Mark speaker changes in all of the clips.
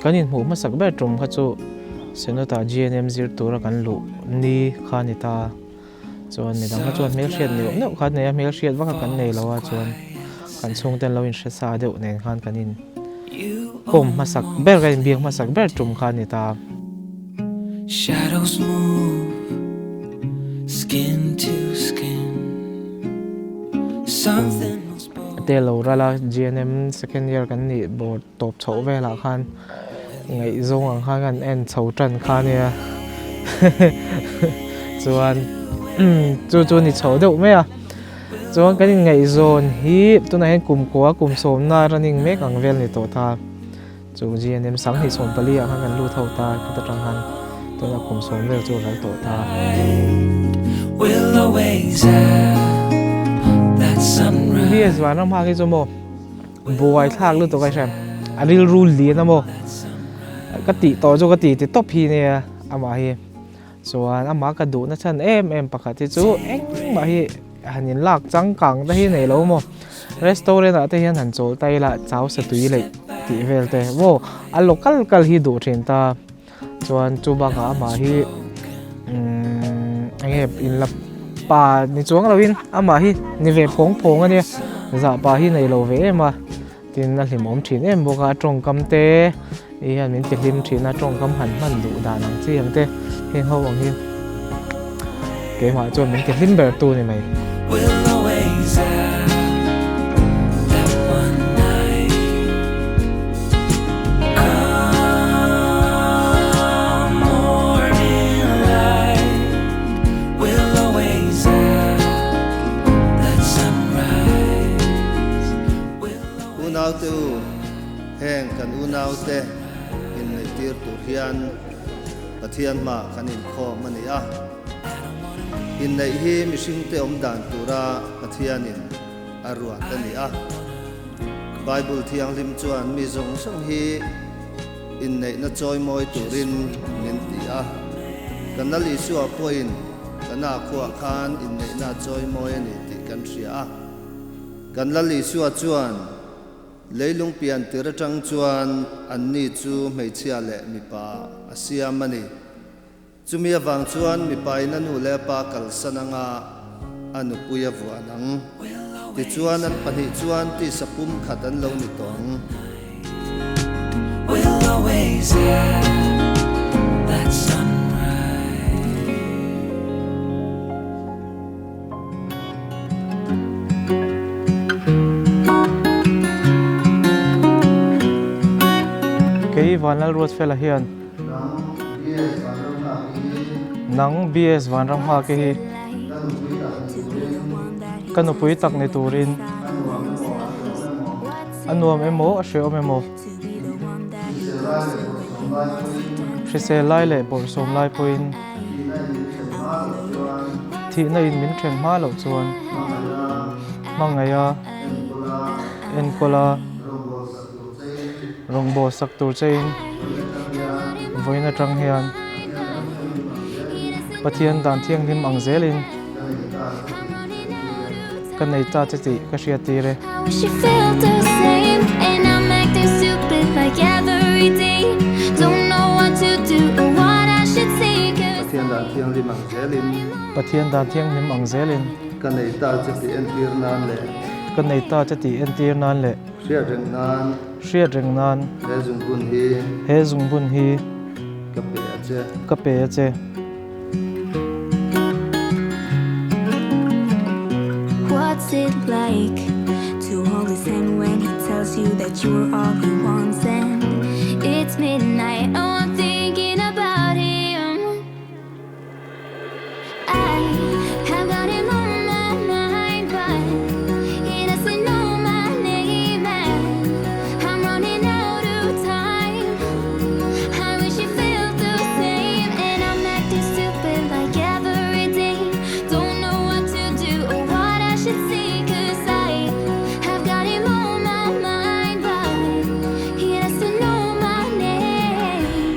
Speaker 1: kan in hmu masak ber trum kha chu senota GNM zir tura kan lu ni khanita chuan midang kha chuan mel hriat ni no khat nei mel hriat waka kan nei lawa chuan kan chung ten lo in hresa deuh nen khan kan in kom masak ber ga in biak masak ber trum khanita
Speaker 2: shadows move skin to skin something
Speaker 1: telo rala GNM second year kan ni board top chho vela khan ngai zong ang khan kan en chho tran khan ya chuan chu ni chho deuh me a chuan kan ngai zone hi tuna hen kum ko kum som na running mek ang vel ni to tha chu GNM sang hi som pali a khan kan lu thau ta ka tang han tuna kum som vel chu ral to ta
Speaker 2: will always have that sunrise
Speaker 1: BS wa ram ha ki chu mo buai thak lu to kai sam aril rule li na mo ka ti to jo ka ti top hi ne ama hi chuan ama ka du na chan em pakhat chu eng ma hi hanin lak chang kang ta hi nei lo mo restaurant a te hian han chol tai la chaw sa tui le ti vel te wo a local kal hi du thin ta chuan chu ba ka ama hi ange in la pa ni chuang lo in ama hi ni ve phong ania za pa hi nei lo ve ma tin na hlimom thin em boka tong kam te i han min ti hlim thin na tong kam han man du da nang chi ang te hen ho ang hin ke ma chuan min ti hlim ber tu ni mai
Speaker 2: will always have that one night come morning light will always have that sunrise
Speaker 3: unaw te u heng kan unaw te in nei tir tu hian pathian ma kan in kho mani a in nei hi mishing te om dan tura pathian in arwa tani a Bible thiang lim chuan mi zong sang hi in nei na choi moi turin min ti a kan ali suwa point kana khuwa khan in nei na choi moi ani ti kan ria a kan lali suwa chuan leilung pian tira tang chuan anni chu meichia le mipa asiam ani chumi awang chuan mipai na nu le pa kal sananga anu puya vuanang ti chuan an pani chuan ti sapum khatan lo ni tong
Speaker 2: will always have that sunrise
Speaker 1: kei vanal road fela hian nang BS van ram ha ke hi kanu pui tak ni turin anuam emo a hreom emo hrise lai le bor som lai poin thi na in min thren ma lo chuan mangaya en kola rongbo sak tur chain voina tang hian pathian dan thiang lim ang zelin kan nei ta chati ka hria ti re
Speaker 4: She felt the same, and I'm acting stupid like every day. Don't know what to do or what I should say.
Speaker 3: pathian dan thiang lim ang zelin
Speaker 1: pathian dan thiang lim ang zelin
Speaker 3: kan nei ta chati en tir nan le
Speaker 1: kan nei ta chati en tir nan le
Speaker 3: hria reng nan
Speaker 1: he zung bun hi ka pe che
Speaker 4: What's it like to hold his hand when he tells you that you're all he wants? And it's midnight, oh, I'm thinking about him. I have got him on my mind, but he doesn't know my name. And I'm running out of time. I wish you felt the same, and I'm acting stupid like every day. Don't know what to do or what I should say, 'cause I have got him on my mind, but he doesn't know my name.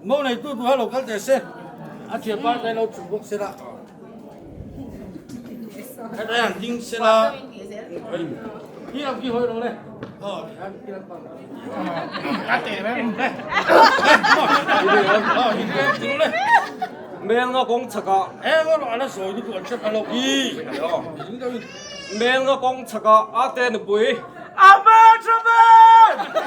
Speaker 5: mẫu này tu hello các trẻ sen à chuyện ba đây lâu chụp bốc xe la cái đây hàng tinh xe la đi làm gì hồi đâu đây
Speaker 6: 매일가 공차가
Speaker 5: em nó là sồi nó chấp hello đi
Speaker 6: 매일가 공차가 아때는 뭐이
Speaker 5: Amen, amen.